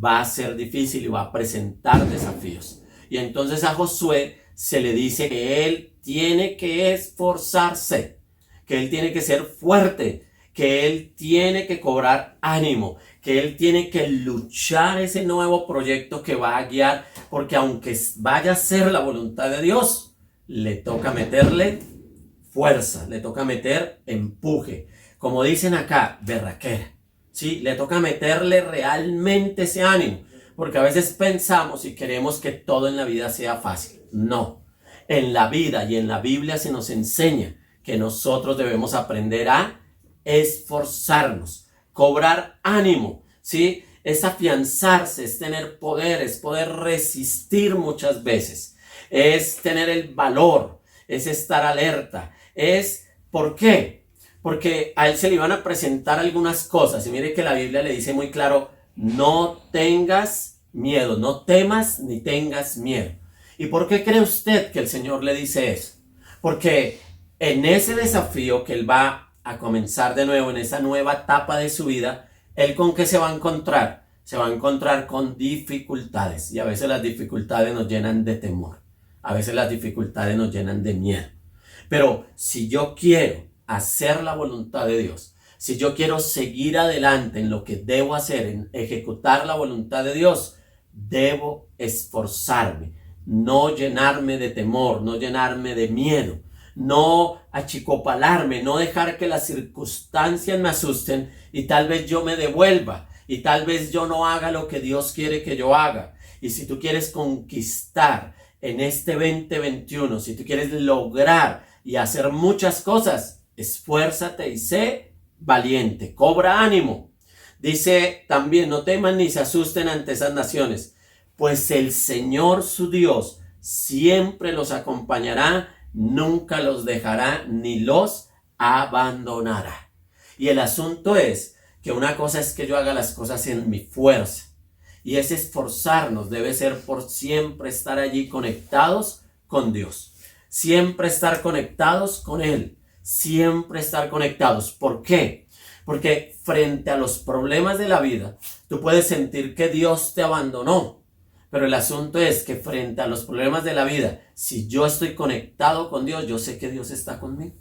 va a ser difícil y va a presentar desafíos. Y entonces a Josué se le dice que él tiene que esforzarse, que él tiene que ser fuerte, que él tiene que cobrar ánimo, que él tiene que luchar ese nuevo proyecto que va a guiar, porque aunque vaya a ser la voluntad de Dios, le toca meterle fuerza, le toca meter empuje, como dicen acá, berraquera, ¿sí? Le toca meterle realmente ese ánimo, porque a veces pensamos y queremos que todo en la vida sea fácil. No, en la vida y en la Biblia se nos enseña que nosotros debemos aprender a esforzarnos, cobrar ánimo, ¿sí? Es afianzarse, es tener poder, es poder resistir muchas veces, es tener el valor, es estar alerta, ¿por qué? Porque a él se le iban a presentar algunas cosas, y mire que la Biblia le dice muy claro: no tengas miedo, no temas ni tengas miedo. ¿Y por qué cree usted que el Señor le dice eso? Porque en ese desafío que él va a comenzar de nuevo, en esa nueva etapa de su vida, ¿él con qué se va a encontrar? Se va a encontrar con dificultades, y a veces las dificultades nos llenan de temor, a veces las dificultades nos llenan de miedo. Pero si yo quiero hacer la voluntad de Dios, si yo quiero seguir adelante en lo que debo hacer, en ejecutar la voluntad de Dios, debo esforzarme, no llenarme de temor, no llenarme de miedo, no achicopalarme, no dejar que las circunstancias me asusten y tal vez yo me devuelva y tal vez yo no haga lo que Dios quiere que yo haga. Y si tú quieres conquistar en este 2021, si tú quieres lograr y hacer muchas cosas, esfuérzate y sé valiente, cobra ánimo. Dice también: no teman ni se asusten ante esas naciones, pues el Señor su Dios siempre los acompañará, nunca los dejará ni los abandonará. Y el asunto es que una cosa es que yo haga las cosas en mi fuerza, y ese esforzarnos debe ser por siempre estar allí conectados con Dios, siempre estar conectados con Él, siempre estar conectados. ¿Por qué? Porque frente a los problemas de la vida, tú puedes sentir que Dios te abandonó. Pero el asunto es que frente a los problemas de la vida, si yo estoy conectado con Dios, yo sé que Dios está conmigo.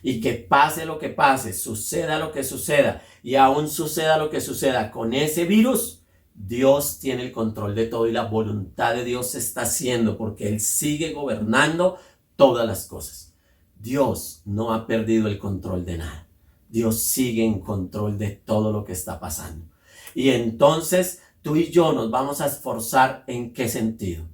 Y que pase lo que pase, suceda lo que suceda, y aún suceda lo que suceda con ese virus, Dios tiene el control de todo y la voluntad de Dios se está haciendo porque Él sigue gobernando todas las cosas. Dios no ha perdido el control de nada. Dios sigue en control de todo lo que está pasando. Y entonces tú y yo nos vamos a esforzar ¿en qué sentido?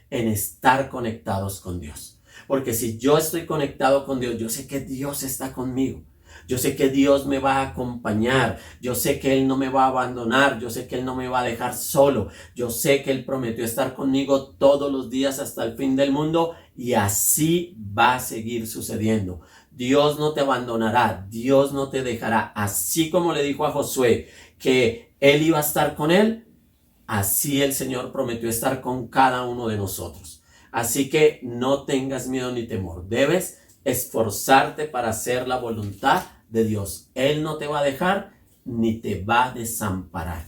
En estar conectados con Dios. Porque si yo estoy conectado con Dios, yo sé que Dios está conmigo. Yo sé que Dios me va a acompañar. Yo sé que Él no me va a abandonar. Yo sé que Él no me va a dejar solo. Yo sé que Él prometió estar conmigo todos los días hasta el fin del mundo. Y así va a seguir sucediendo. Dios no te abandonará. Dios no te dejará. Así como le dijo a Josué que Él iba a estar con él, así el Señor prometió estar con cada uno de nosotros. Así que no tengas miedo ni temor. Debes esforzarte para hacer la voluntad de Dios. Él no te va a dejar ni te va a desamparar.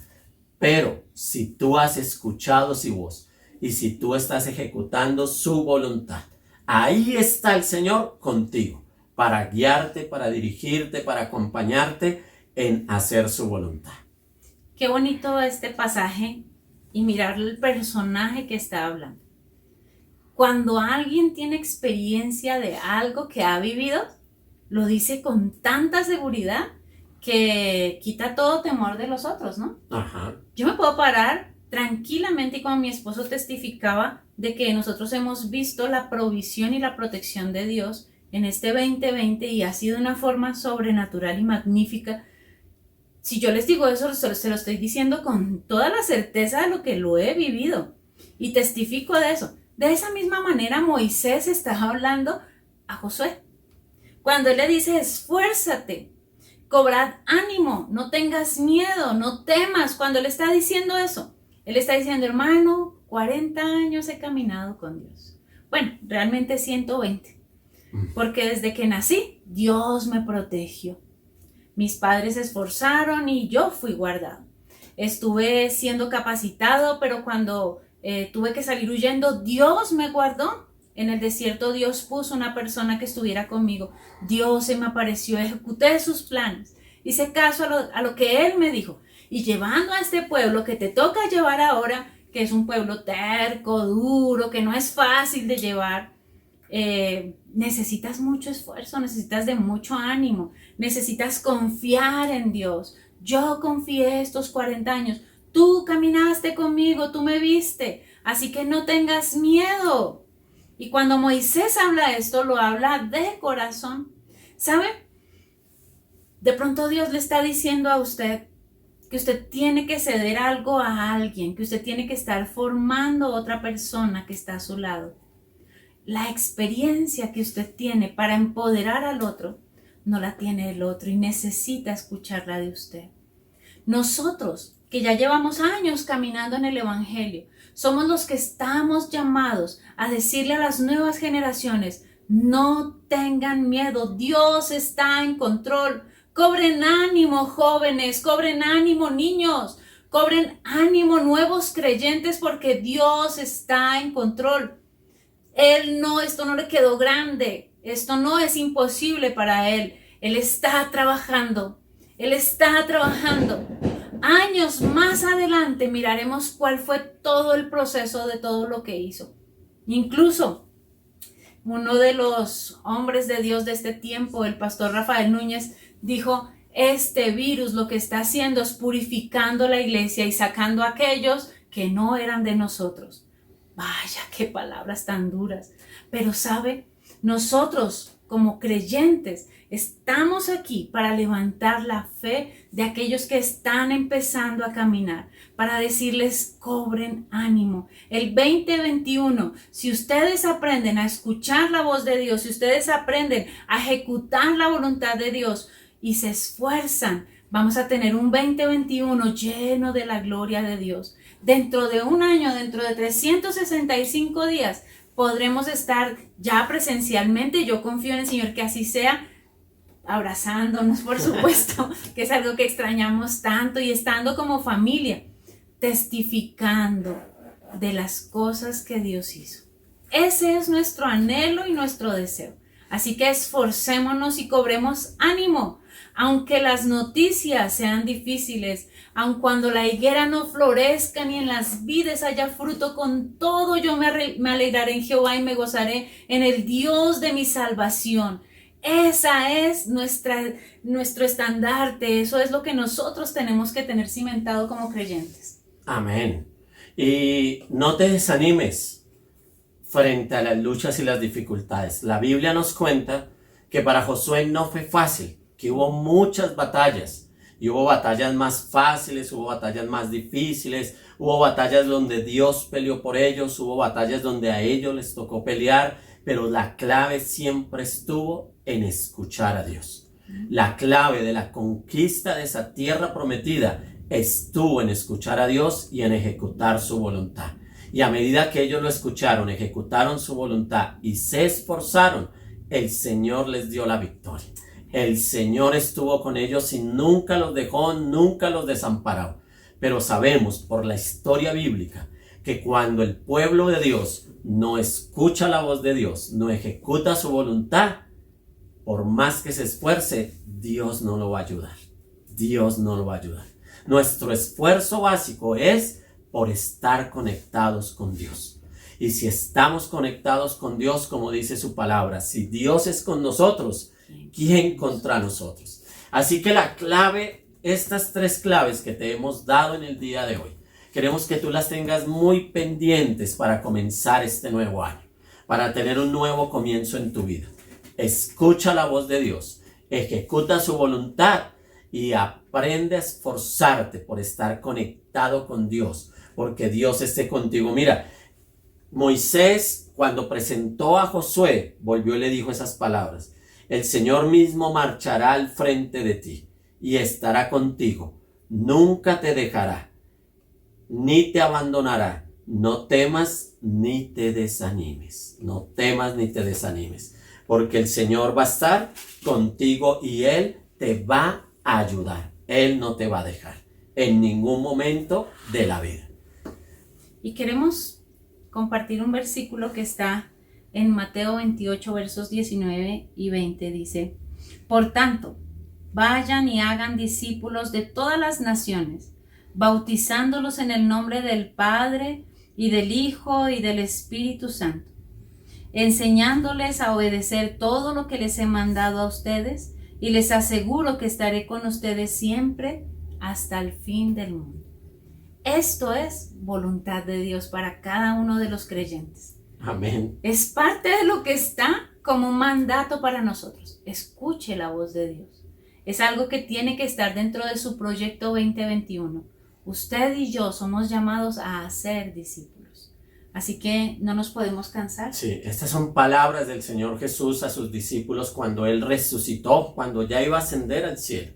Pero si tú has escuchado su voz y si tú estás ejecutando su voluntad, ahí está el Señor contigo para guiarte, para dirigirte, para acompañarte en hacer su voluntad. Qué bonito este pasaje y mirar el personaje que está hablando. Cuando alguien tiene experiencia de algo que ha vivido, lo dice con tanta seguridad que quita todo temor de los otros, ¿no? Ajá. Yo me puedo parar tranquilamente y como mi esposo testificaba de que nosotros hemos visto la provisión y la protección de Dios en este 2020 y ha sido una forma sobrenatural y magnífica. Si yo les digo eso, se lo estoy diciendo con toda la certeza de lo que lo he vivido y testifico de eso. De esa misma manera Moisés está hablando a Josué. Cuando él le dice, esfuérzate, cobrad ánimo, no tengas miedo, no temas. Cuando él está diciendo eso, él está diciendo, hermano, 40 años he caminado con Dios. Bueno, realmente 120. Porque desde que nací, Dios me protegió. Mis padres se esforzaron y yo fui guardado. Estuve siendo capacitado, pero cuando tuve que salir huyendo, Dios me guardó. En el desierto Dios puso una persona que estuviera conmigo. Dios se me apareció, ejecuté sus planes. Hice caso a lo que Él me dijo. Y llevando a este pueblo que te toca llevar ahora, que es un pueblo terco, duro, que no es fácil de llevar, necesitas mucho esfuerzo, necesitas de mucho ánimo, necesitas confiar en Dios. Yo confié estos 40 años. Tú caminaste conmigo, tú me viste, así que no tengas miedo. Y cuando Moisés habla esto, lo habla de corazón. ¿Sabe? De pronto Dios le está diciendo a usted que usted tiene que ceder algo a alguien, que usted tiene que estar formando otra persona que está a su lado. La experiencia que usted tiene para empoderar al otro, no la tiene el otro y necesita escucharla de usted. Nosotros, que ya llevamos años caminando en el Evangelio, somos los que estamos llamados a decirle a las nuevas generaciones, no tengan miedo, Dios está en control. Cobren ánimo, jóvenes, cobren ánimo, niños, cobren ánimo, nuevos creyentes, porque Dios está en control. Esto no le quedó grande, esto no es imposible para Él. Él está trabajando, Él está trabajando. Años más adelante miraremos cuál fue todo el proceso de todo lo que hizo. Incluso uno de los hombres de Dios de este tiempo, el pastor Rafael Núñez, dijo, este virus lo que está haciendo es purificando la iglesia y sacando a aquellos que no eran de nosotros. Vaya, qué palabras tan duras. Pero sabe, nosotros como creyentes estamos aquí para levantar la fe de aquellos que están empezando a caminar, para decirles cobren ánimo. El 2021, si ustedes aprenden a escuchar la voz de Dios, si ustedes aprenden a ejecutar la voluntad de Dios y se esfuerzan, vamos a tener un 2021 lleno de la gloria de Dios. Dentro de un año, dentro de 365 días, podremos estar ya presencialmente. Yo confío en el Señor que así sea, abrazándonos, por supuesto, que es algo que extrañamos tanto, y estando como familia, testificando de las cosas que Dios hizo. Ese es nuestro anhelo y nuestro deseo. Así que esforcémonos y cobremos ánimo, aunque las noticias sean difíciles, aun cuando la higuera no florezca ni en las vides haya fruto, con todo yo me alegraré en Jehová y me gozaré en el Dios de mi salvación. Esa es nuestro estandarte, eso es lo que nosotros tenemos que tener cimentado como creyentes. Amén. Y no te desanimes frente a las luchas y las dificultades. La Biblia nos cuenta que para Josué no fue fácil, que hubo muchas batallas, y hubo batallas más fáciles, hubo batallas más difíciles, hubo batallas donde Dios peleó por ellos, hubo batallas donde a ellos les tocó pelear, pero la clave siempre estuvo en escuchar a Dios. La clave de la conquista de esa tierra prometida estuvo en escuchar a Dios y en ejecutar su voluntad. Y a medida que ellos lo escucharon, ejecutaron su voluntad y se esforzaron, el Señor les dio la victoria. El Señor estuvo con ellos y nunca los dejó, nunca los desamparó. Pero sabemos por la historia bíblica que cuando el pueblo de Dios no escucha la voz de Dios, no ejecuta su voluntad, por más que se esfuerce, Dios no lo va a ayudar. Dios no lo va a ayudar. Nuestro esfuerzo básico es por estar conectados con Dios. Y si estamos conectados con Dios, como dice su palabra, si Dios es con nosotros, ¿quién contra nosotros? Así que la clave, estas 3 claves que te hemos dado en el día de hoy, queremos que tú las tengas muy pendientes para comenzar este nuevo año, para tener un nuevo comienzo en tu vida. Escucha la voz de Dios, ejecuta su voluntad y aprende a esforzarte por estar conectado con Dios, porque Dios esté contigo. Mira, Moisés, cuando presentó a Josué, volvió y le dijo esas palabras: el Señor mismo marchará al frente de ti y estará contigo, nunca te dejará, ni te abandonará. No temas ni te desanimes, no temas ni te desanimes, porque el Señor va a estar contigo y Él te va a ayudar. Él no te va a dejar en ningún momento de la vida. Y queremos compartir un versículo que está en Mateo 28, versos 19 y 20. Dice: por tanto, vayan y hagan discípulos de todas las naciones, bautizándolos en el nombre del Padre y del Hijo y del Espíritu Santo, enseñándoles a obedecer todo lo que les he mandado a ustedes, y les aseguro que estaré con ustedes siempre hasta el fin del mundo. Esto es voluntad de Dios para cada uno de los creyentes. Amén. Es parte de lo que está como un mandato para nosotros. Escuche la voz de Dios. Es algo que tiene que estar dentro de su proyecto 2021. Usted y yo somos llamados a hacer discípulos. Así que no nos podemos cansar. Sí, estas son palabras del Señor Jesús a sus discípulos cuando Él resucitó, cuando ya iba a ascender al cielo.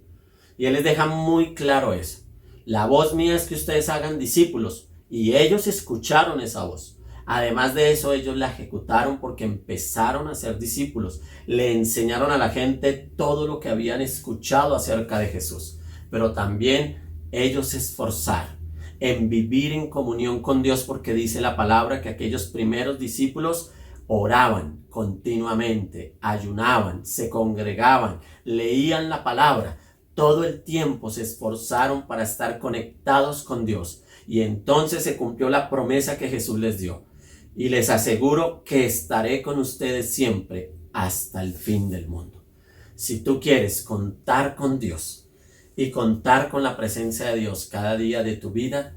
Y Él les deja muy claro eso. La voz mía es que ustedes hagan discípulos. Y ellos escucharon esa voz. Además de eso, ellos la ejecutaron porque empezaron a ser discípulos. Le enseñaron a la gente todo lo que habían escuchado acerca de Jesús. Pero también ellos se esforzaron en vivir en comunión con Dios, porque dice la palabra que aquellos primeros discípulos oraban continuamente, ayunaban, se congregaban, leían la palabra. Todo el tiempo se esforzaron para estar conectados con Dios. Y entonces se cumplió la promesa que Jesús les dio. Y les aseguro que estaré con ustedes siempre hasta el fin del mundo. Si tú quieres contar con Dios y contar con la presencia de Dios cada día de tu vida,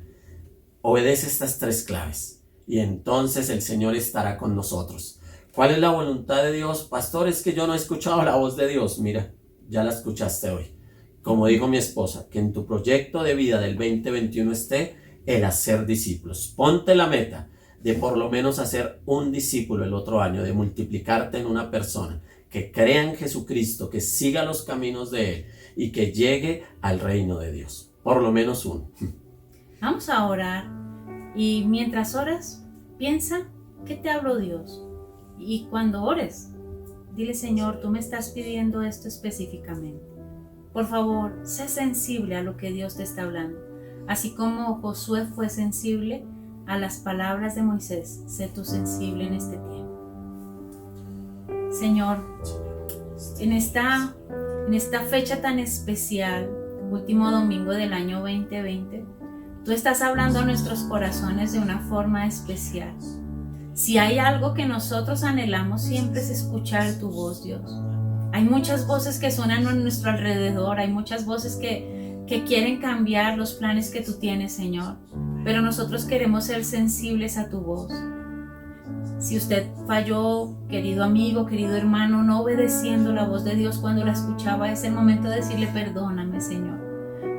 obedece estas 3 claves y entonces el Señor estará con nosotros. ¿Cuál es la voluntad de Dios? Pastor, es que yo no he escuchado la voz de Dios. Mira, ya la escuchaste hoy. Como dijo mi esposa, que en tu proyecto de vida del 2021 esté el hacer discípulos. Ponte la meta de por lo menos hacer un discípulo el otro año, de multiplicarte en una persona que crea en Jesucristo, que siga los caminos de Él y que llegue al reino de Dios. Por lo menos uno. Vamos a orar, y mientras oras, piensa qué te habló Dios. Y cuando ores, Dile, Señor, tú me estás pidiendo esto específicamente. Por favor, sé sensible a lo que Dios te está hablando. Así como Josué fue sensible a las palabras de Moisés, sé tú sensible en este tiempo. Señor, en esta fecha tan especial, último domingo del año 2020, tú estás hablando a nuestros corazones de una forma especial. Si hay algo que nosotros anhelamos siempre es escuchar tu voz, Dios. Hay muchas voces que suenan a nuestro alrededor, hay muchas voces que quieren cambiar los planes que tú tienes, Señor, pero nosotros queremos ser sensibles a tu voz. Si usted falló, querido amigo, querido hermano, no obedeciendo la voz de Dios cuando la escuchaba, es el momento de decirle: perdóname, Señor.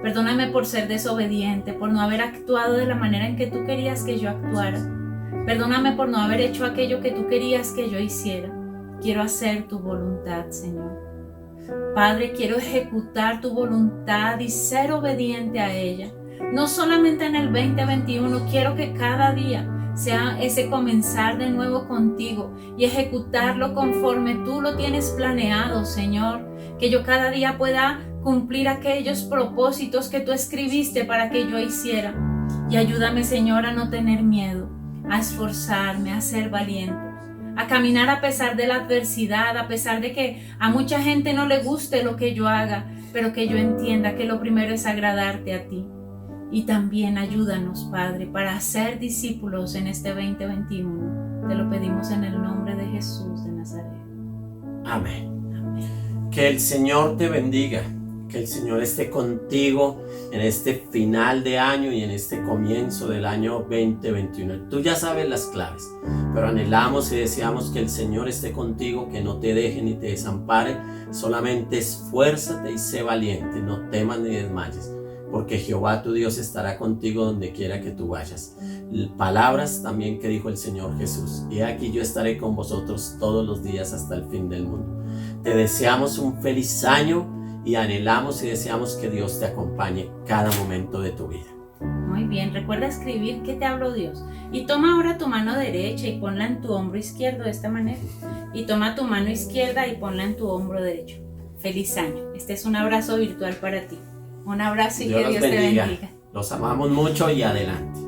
Perdóname por ser desobediente, por no haber actuado de la manera en que tú querías que yo actuara. Perdóname por no haber hecho aquello que tú querías que yo hiciera. Quiero hacer tu voluntad, Señor. Padre, quiero ejecutar tu voluntad y ser obediente a ella. No solamente en el 2021, quiero que cada día sea ese comenzar de nuevo contigo y ejecutarlo conforme tú lo tienes planeado, Señor. Que yo cada día pueda cumplir aquellos propósitos que tú escribiste para que yo hiciera. Y ayúdame, Señor, a no tener miedo, a esforzarme, a ser valiente, a caminar a pesar de la adversidad, a pesar de que a mucha gente no le guste lo que yo haga, pero que yo entienda que lo primero es agradarte a ti. Y también ayúdanos, Padre, para ser discípulos en este 2021. Te lo pedimos en el nombre de Jesús de Nazaret. Amén. Que el Señor te bendiga, que el Señor esté contigo en este final de año y en este comienzo del año 2021. Tú ya sabes las claves, pero anhelamos y deseamos que el Señor esté contigo, que no te deje ni te desampare. Solamente esfuérzate y sé valiente, no temas ni desmayes, porque Jehová tu Dios estará contigo donde quiera que tú vayas. Palabras también que dijo el Señor Jesús: y aquí yo estaré con vosotros todos los días hasta el fin del mundo. Te deseamos un feliz año y anhelamos y deseamos que Dios te acompañe cada momento de tu vida. Muy bien, recuerda escribir ¿qué te habló Dios? Y toma ahora tu mano derecha y ponla en tu hombro izquierdo de esta manera. Y toma tu mano izquierda y ponla en tu hombro derecho. Feliz año. Este es un abrazo virtual para ti. Un abrazo y que Dios te bendiga. Los amamos mucho y adelante.